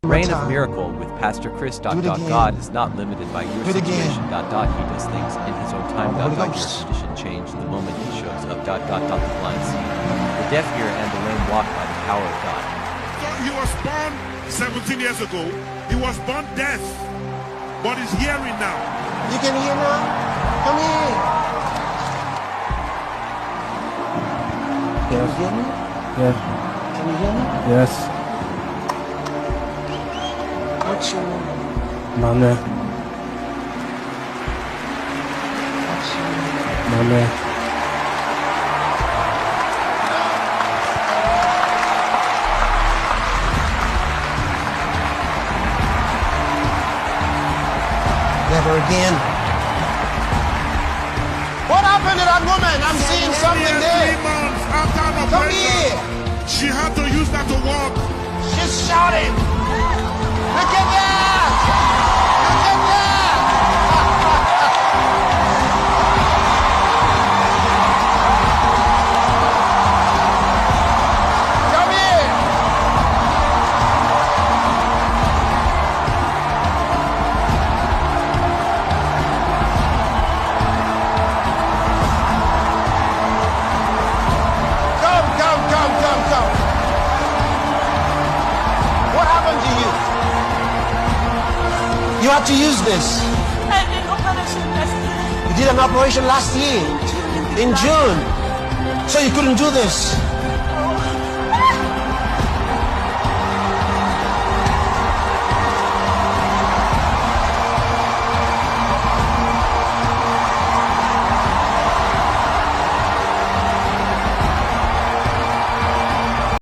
Reign of Miracle with Pastor Chris. God is not limited by your situation. He does things in his own time. Your condition change the moment he shows up. The blind see, the deaf hear, and the lame walk by the power of God. He was born 17 years ago. He was born deaf, but he's hearing now. You can hear now? Come here. Can you hear me? Yes. Can you hear me? Yes. What's your name? Mane. What's your name? Mane. Never again. What happened to that woman? I'm seeing something there. 3 months after the Come operation, here. she had to use that to walk. She's shouting. Look at that. Look at that. Come here. Come. What happened to you? You had to use this. I did operation last year. You did an operation last year in June. So you couldn't do this.